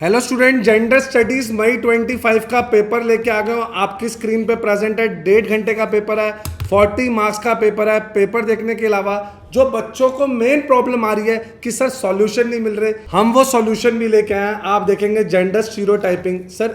Hello student, gender studies मई 25 का paper लेके आ गए हो। आपकी स्क्रीन पे प्रेजेंट है। 1.5 घंटे का पेपर है, 40 मार्क्स का पेपर है। पेपर देखने के अलावा जो बच्चों को मेन प्रॉब्लम आ रही है कि सर सॉल्यूशन नहीं मिल रहे, हम वो सॉल्यूशन भी लेके आए हैं। आप देखेंगे जेंडर स्टीरियोटाइपिंग, सर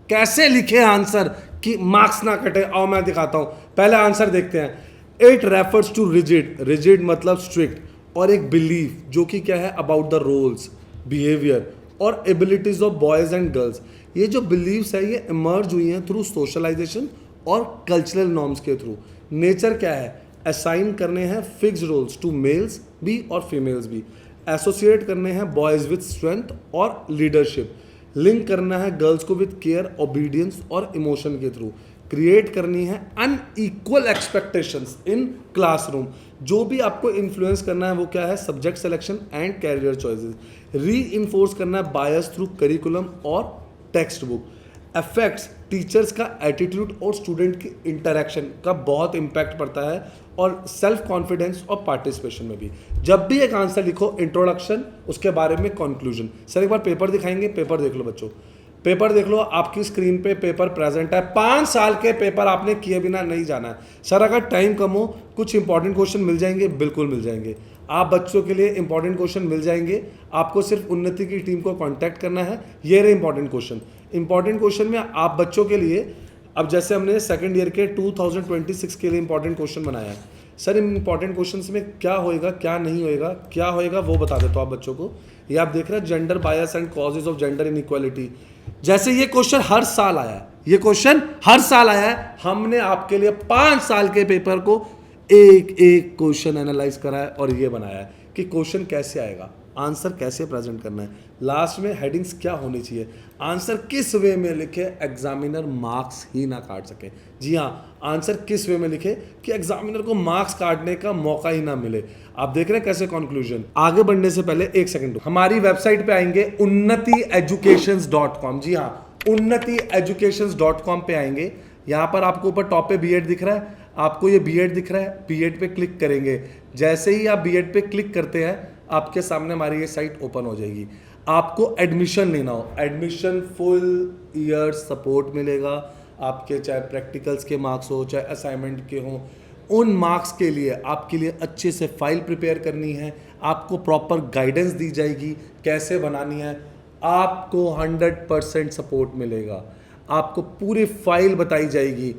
कैसे लिखे आंसर कि मार्क्स ना कटे। आओ मैं दिखाता हूं। पहले आंसर देखते हैं। It refers to rigid, rigid मतलब स्ट्रिक्ट, और एक बिलीफ जो कि क्या है, अबाउट द रोल्स, बिहेवियर और abilities of boys and girls. ये जो बिलीव्स है ये इमर्ज हुई हैं थ्रू सोशलाइजेशन और कल्चरल नॉर्म्स के थ्रू। नेचर क्या है, असाइन करने हैं फिक्स रोल्स टू मेल्स भी और फीमेल्स भी। एसोसिएट करने हैं बॉयज विद स्ट्रेंथ और लीडरशिप। लिंक करना है गर्ल्स को विद केयर, ओबीडियंस और इमोशन के थ्रू। क्रिएट करनी है अनइक्वल एक्सपेक्टेशंस इन क्लासरूम। जो भी आपको इन्फ्लुएंस करना है वो क्या है, subject selection and career choices. Reinforce करना है बायस थ्रू करिकुलम और टेक्स्ट बुक। अफेक्ट्स टीचर्स का एटीट्यूड और स्टूडेंट की इंटरेक्शन का बहुत इंपैक्ट पड़ता है, और सेल्फ कॉन्फिडेंस और पार्टिसिपेशन में भी। जब भी एक आंसर लिखो, इंट्रोडक्शन, उसके बारे में कंक्लूजन। सर एक बार पेपर दिखाएंगे, पेपर देख लो बच्चों, पेपर देख लो। आपकी स्क्रीन पे पेपर प्रेजेंट है। 5 साल के पेपर आपने किए बिना नहीं जाना है। सर अगर टाइम कम हो, कुछ इंपॉर्टेंट क्वेश्चन मिल जाएंगे, बिल्कुल मिल जाएंगे। आप बच्चों के लिए इंपॉर्टेंट क्वेश्चन मिल जाएंगे। आपको सिर्फ उन्नति की टीम को कांटेक्ट करना है। ये रहे इंपॉर्टेंट क्वेश्चन। इंपॉर्टेंट क्वेश्चन में आप बच्चों के लिए, अब जैसे हमने सेकंड ईयर के 2026 के लिए इंपॉर्टेंट क्वेश्चन बनाया है। सर इन इंपॉर्टेंट क्वेश्चंस में क्या होएगा, क्या नहीं होएगा, क्या होएगा वो बता देता हूँ आप बच्चों को। ये आप देख रहे हैं, gender bias and causes of gender inequality. जैसे ये क्वेश्चन हर साल आया है, ये क्वेश्चन हर साल आया है। हमने आपके लिए 5 साल के पेपर को एक एक क्वेश्चन एनालाइज करा है और ये बनाया है कि क्वेश्चन कैसे आएगा, आंसर कैसे प्रेजेंट करना है, लास्ट में हेडिंग्स क्या होनी चाहिए, आंसर किस वे में लिखे एग्जामिनर मार्क्स ही ना काट सके। जी हाँ, आंसर किस वे में लिखे कि एग्जामिनर को मार्क्स काटने का मौका ही ना मिले। आप देख रहे हैं कैसे कंक्लूजन। आगे बढ़ने से पहले एक सेकंड, हमारी वेबसाइट पे आएंगे unnatieducations.com। जी हाँ, unnatieducations.com पे आएंगे। यहाँ पर आपको ऊपर टॉप पे बीएड दिख रहा है, आपको ये बीएड दिख रहा है, बीएड पे क्लिक करेंगे। जैसे ही आप बीएड पे क्लिक करते हैं, आपके सामने हमारी ये साइट ओपन हो जाएगी। आपको एडमिशन लेना हो, एडमिशन फुल ईयर सपोर्ट मिलेगा आपके, चाहे प्रैक्टिकल्स के मार्क्स हो, चाहे असाइनमेंट के हो। उन मार्क्स के लिए आपके लिए अच्छे से फाइल प्रिपेयर करनी है, आपको प्रॉपर गाइडेंस दी जाएगी कैसे बनानी है। आपको 100% सपोर्ट मिलेगा, आपको पूरी फाइल बताई जाएगी।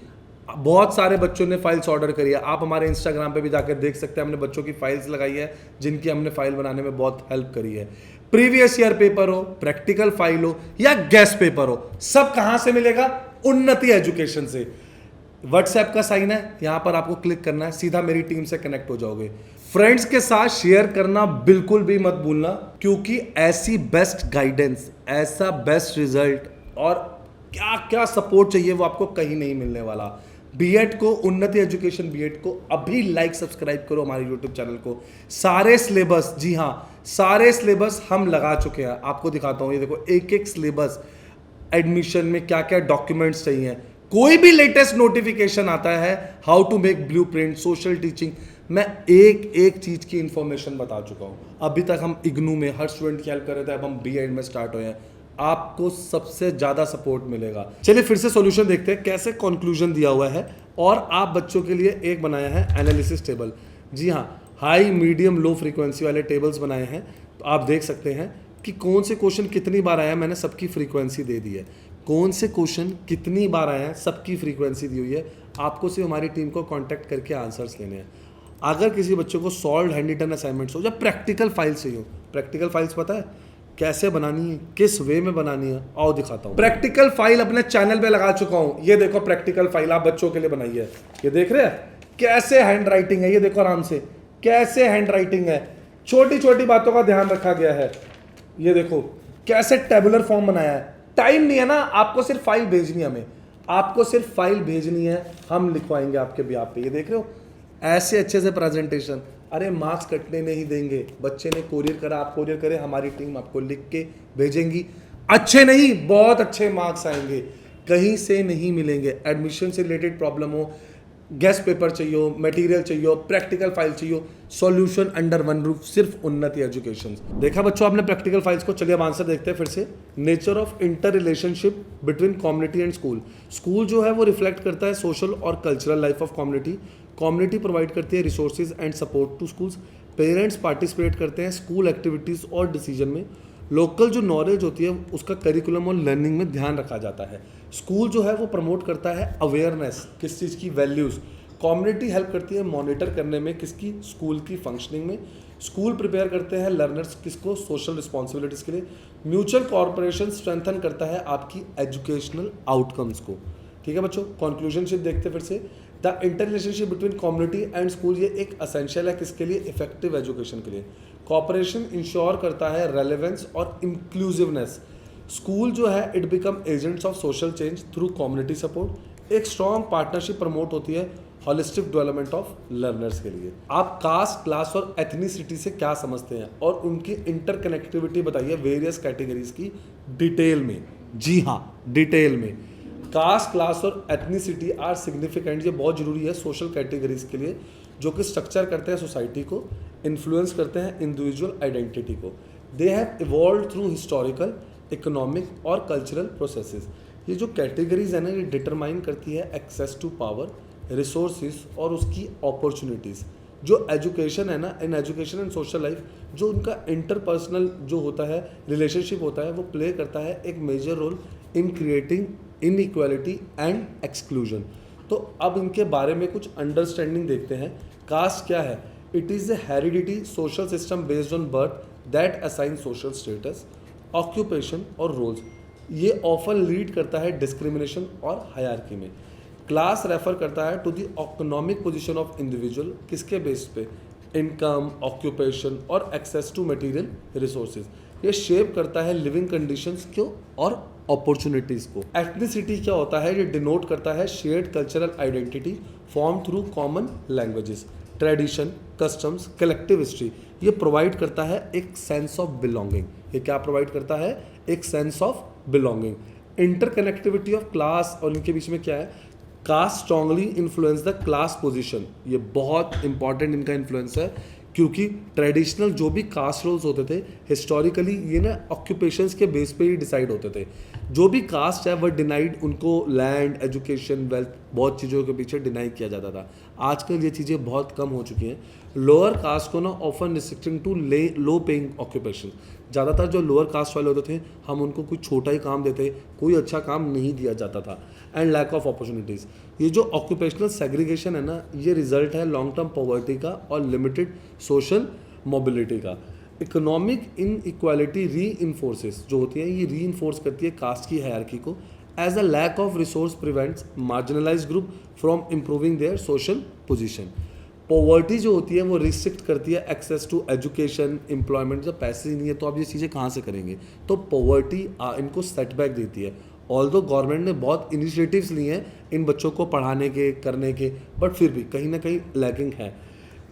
बहुत सारे बच्चों ने फाइल्स ऑर्डर करी है, आप हमारे इंस्टाग्राम पे भी जाकर देख सकते हैं। हमने बच्चों की फाइल्स लगाई है जिनकी हमने फाइल बनाने में बहुत हेल्प करी है। प्रीवियस ईयर पेपर हो, प्रैक्टिकल फाइल हो या गेस्ट पेपर हो, सब कहां से मिलेगा, उन्नति एजुकेशन से। व्हाट्सएप का साइन है, यहां पर आपको क्लिक करना है, सीधा मेरी टीम से कनेक्ट हो जाओगे। फ्रेंड्स के साथ शेयर करना बिल्कुल भी मत भूलना, क्योंकि ऐसी बेस्ट गाइडेंस, ऐसा बेस्ट रिजल्ट और क्या क्या सपोर्ट चाहिए वो आपको कहीं नहीं मिलने वाला। बीएड को, उन्नति एजुकेशन बीएड को अभी लाइक सब्सक्राइब करो हमारे यूट्यूब चैनल को। सारे सिलेबस, जी हाँ, सारे सिलेबस हम लगा चुके हैं। आपको दिखाता हूं, ये देखो एक एक सिलेबस, एडमिशन में क्या क्या डॉक्यूमेंट्स चाहिए, कोई भी लेटेस्ट नोटिफिकेशन आता है, how to make blueprint, social teaching, मैं एक एक चीज की इंफॉर्मेशन बता चुका हूं। अभी तक हम इग्नू में हर स्टूडेंट की हेल्प कर रहे थे, अब हम बीएड में स्टार्ट हुए हैं। आपको सबसे ज्यादा सपोर्ट मिलेगा। चलिए फिर से सॉल्यूशन देखते हैं कैसे कंक्लूजन दिया हुआ है। और आप बच्चों के लिए एक बनाया है एनालिसिस टेबल। जी हाँ, हाई, मीडियम, लो फ्रीक्वेंसी वाले टेबल्स बनाए हैं। तो आप देख सकते हैं कि कौन से क्वेश्चन कितनी बार आया, मैंने सबकी फ्रीक्वेंसी दे दी है। कौन से क्वेश्चन कितनी बार आए हैं, सबकी फ्रीक्वेंसी दी हुई है। आपको सिर्फ हमारी टीम को कांटेक्ट करके आंसर्स लेने हैं। अगर किसी बच्चों को सॉल्व हैंड रिटन असाइनमेंट्स हो या प्रैक्टिकल फाइल्स चाहिए हो, प्रैक्टिकल फाइल्स पता है कैसे बनानी है, किस वे में बनानी है, आओ दिखाता हूं। प्रैक्टिकल फाइल अपने चैनल पे लगा चुका हूं। ये देखो प्रैक्टिकल फाइल आप बच्चों के लिए बनाई है। ये देख रहे हैं कैसे हैंड राइटिंग है, ये देखो आराम से कैसे हैंड राइटिंग है, छोटी छोटी बातों का ध्यान रखा गया है। ये देखो कैसे टेबुलर फॉर्म बनाया है। टाइम नहीं है ना, आपको सिर्फ फाइल भेजनी है, हमें आपको सिर्फ फाइल भेजनी है, हम लिखवाएंगे आपके भी। आप पे ये देख रहे हो ऐसे अच्छे से प्रेजेंटेशन। अरे मार्क्स कटने नहीं देंगे। बच्चे ने कोरियर करा, आप कोरियर करें, हमारी टीम आपको लिख के भेजेंगी। अच्छे नहीं, बहुत अच्छे मार्क्स आएंगे, कहीं से नहीं मिलेंगे। एडमिशन से रिलेटेड प्रॉब्लम हो, गेस्ट पेपर चाहिए हो, मटेरियल चाहिए हो, प्रैक्टिकल फाइल चाहिए हो, सॉल्यूशन अंडर वन रूफ, सिर्फ उन्नति एजुकेशन। देखा बच्चों आपने प्रैक्टिकल फाइल्स को, चलिए अब आंसर देखते हैं फिर से। Nature of inter relationship between community and school. School जो है वो रिफ्लेक्ट करता है सोशल और cultural life of community. Community provide करती है resources and support to schools. Parents participate करते हैं स्कूल एक्टिविटीज़ और डिसीजन में। लोकल जो नॉलेज होती है उसका करिकुलम और लर्निंग में ध्यान रखा जाता है। स्कूल जो है वो प्रमोट करता है अवेयरनेस, किस चीज़ की, वैल्यूज़। कम्युनिटी हेल्प करती है मॉनिटर करने में, किसकी, स्कूल की फंक्शनिंग में। स्कूल प्रिपेयर करते हैं लर्नर्स किसको, सोशल रिस्पॉन्सिबिलिटीज़ के लिए। म्यूचुअल कॉर्पोरेशन स्ट्रेंथन करता है आपकी एजुकेशनल आउटकम्स को। ठीक है बच्चों, कंक्लूजनशिप देखते हैं फिर से। The inter relationship between community and school, ये एक असेंशियल है किसके लिए, इफेक्टिव एजुकेशन के लिए। कॉपरेशन इंश्योर करता है रेलेवेंस और इंक्लूसिवनेस। स्कूल जो है it become agents of social change through community support. एक स्ट्रॉन्ग पार्टनरशिप प्रमोट होती है होलिस्टिक डेवलपमेंट ऑफ लर्नर्स के लिए। आप कास्ट, क्लास और एथनिसिटी से क्या समझते हैं और उनकी इंटरकनेक्टिविटी बताइए वेरियस कैटेगरीज की डिटेल में। जी हाँ, डिटेल में। कास्ट, क्लास और एथनिसिटी आर सिग्निफिकेंट, ये बहुत जरूरी है सोशल कैटेगरीज के लिए, जो कि स्ट्रक्चर करते हैं सोसाइटी को, इन्फ्लुएंस करते हैं इंडिविजुअल आइडेंटिटी को। They have evolve through historical, economic और कल्चरल प्रोसेसेस। ये जो कैटेगरीज है ना, ये डिटरमाइन करती है एक्सेस टू पावर, रिसोर्सेज और उसकी अपॉर्चुनिटीज़। जो एजुकेशन है ना, in education and social life, जो उनका इंटरपर्सनल जो होता है, रिलेशनशिप होता है, वो प्ले करता है एक major role in creating inequality and exclusion. तो अब इनके बारे में कुछ अंडरस्टैंडिंग देखते हैं। कास्ट क्या है? It is a heredity social system based on birth that assign social status, occupation और रोल्स। ये ऑफन लीड करता है डिस्क्रिमिनेशन और हायरार्की में। क्लास रेफर करता है to the economic position of individual, किसके बेस पे, इनकम, ऑक्यूपेशन और एक्सेस टू मटेरियल रिसोर्सेज। ये शेप करता है लिविंग कंडीशंस को और अपॉर्चुनिटीज़ को। एथनिसिटी क्या होता है? ये डिनोट करता है shared cultural identity form through common languages, tradition, customs, collective history. ये प्रोवाइड करता है एक सेंस ऑफ बिलोंगिंग। ये क्या प्रोवाइड करता है? एक sense of belonging. Interconnectivity of class और इनके बीच में क्या है? Caste strongly influence the class position. ये बहुत इंपॉर्टेंट इनका इन्फ्लुएंस है, क्योंकि ट्रेडिशनल जो भी कास्ट रोल्स होते थे हिस्टोरिकली, ये ना ऑक्यूपेशंस के बेस पे ही डिसाइड होते थे। जो भी कास्ट है वह डिनाइड, उनको लैंड, एजुकेशन, वेल्थ, बहुत चीज़ों के पीछे डिनाई किया जाता था। आजकल ये चीज़ें बहुत कम हो चुकी हैं। लोअर कास्ट को ना often restricting to low paying occupation. ज़्यादातर जो लोअर कास्ट वाले होते थे, हम उनको कुछ छोटा ही काम देते, कोई अच्छा काम नहीं दिया जाता था। And lack of opportunities. ये जो ऑक्यूपेशनल सेग्रीगेशन है ना, ये रिजल्ट है लॉन्ग टर्म पॉवर्टी का और लिमिटेड सोशल मोबिलिटी का। इकोनॉमिक इनइक्वालिटी री इन्फोर्सेस जो होती है, ये री इन्फोर्स करती है कास्ट की हायरार्की को। As a lack of resource prevents marginalise group from improving their social position. Poverty जो होती है वो रिस्ट्रिक्ट करती है एक्सेस टू एजुकेशन, एम्प्लॉयमेंट। जब पैसे ही नहीं है तो आप ये चीज़ें कहाँ से करेंगे? तो पॉवर्टी इनको सेटबैक देती है। ऑल्दो गवर्नमेंट ने बहुत इनिशिएटिव्स लिए हैं इन बच्चों को पढ़ाने के, करने के, बट फिर भी कहीं ना कहीं लैकिंग है।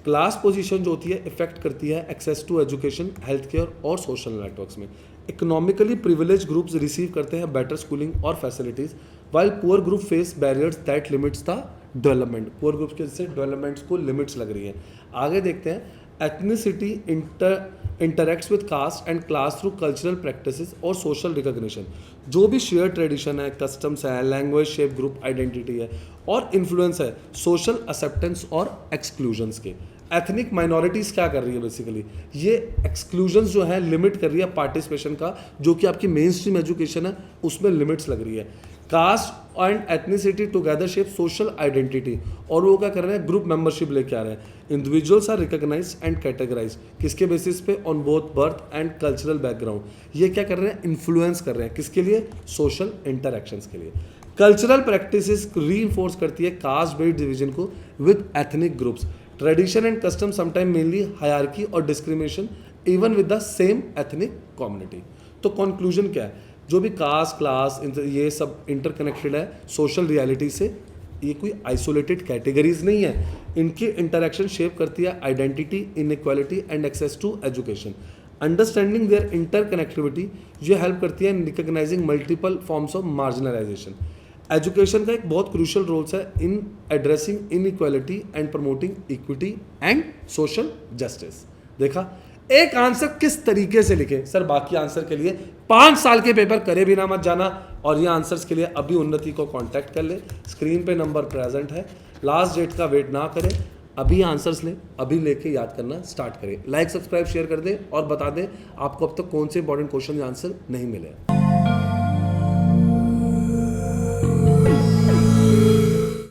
क्लास पोजीशन जो होती है इफेक्ट करती है access to education, health care और सोशल नेटवर्क्स में। इकोनॉमिकली प्रिविलेज ग्रुप्स रिसीव करते हैं बेटर स्कूलिंग और facilities, while poor group face barriers that limits the development. Poor group के जैसे डेवलपमेंट्स को लिमिट्स लग रही है। आगे देखते हैं। Ethnicity interacts with caste and class through cultural practices और सोशल रिकॉग्निशन। जो भी शेयर ट्रेडिशन है, कस्टम्स है, लैंग्वेज शेप ग्रुप आइडेंटिटी है और इन्फ्लुएंस है सोशल एक्सेप्टेंस और एक्सक्लूजन्स के। एथनिक माइनॉरिटीज़ क्या कर रही है? बेसिकली ये एक्सक्लूजन्स जो है लिमिट कर रही है पार्टिसिपेशन का, जो कि आपकी मेन स्ट्रीम एजुकेशन है उसमें लिमिट्स लग रही है। Caste and ethnicity together shape social identity, और वो क्या कर रहे हैं? ग्रुप मेंबरशिप लेके आ रहे हैं। Individuals are recognise and categorise, किसके बेसिस पे? On both birth and cultural background. ये क्या कर रहे हैं? इन्फ्लुएंस कर रहे हैं, किसके लिए? सोशल इंटरेक्शंस के लिए। कल्चरल प्रैक्टिसेस रीइंफोर्स करती है कास्ट बेस्ड डिवीजन को with ethnic groups. Tradition and custom sometime mainly hierarchy और discrimination even with the same ethnic community. तो कंक्लूजन क्या है? जो भी कास्ट, क्लास, ये सब इंटरकनेक्टेड है सोशल रियलिटी से। ये कोई आइसोलेटेड कैटेगरीज नहीं है। इनकी इंटरेक्शन शेप करती है identity, inequality and access to education. Understanding their interconnectivity ये हेल्प करती है in recognising multiple forms of marginalisation. Education का एक बहुत क्रूशियल रोल्स है in addressing inequality and promoting equity and social justice. देखा, एक आंसर किस तरीके से लिखे सर। बाकी आंसर के लिए 5 साल के पेपर करे बिना मत जाना, और ये आंसर्स के लिए अभी उन्नति को कांटेक्ट कर ले, स्क्रीन पे नंबर प्रेजेंट है। लास्ट डेट का वेट ना करें, अभी आंसर्स ले, अभी लेके याद करना स्टार्ट करें। लाइक सब्सक्राइब शेयर कर दे और बता दे आपको अब तक कौन से इंपॉर्टेंट क्वेश्चन आंसर नहीं मिले।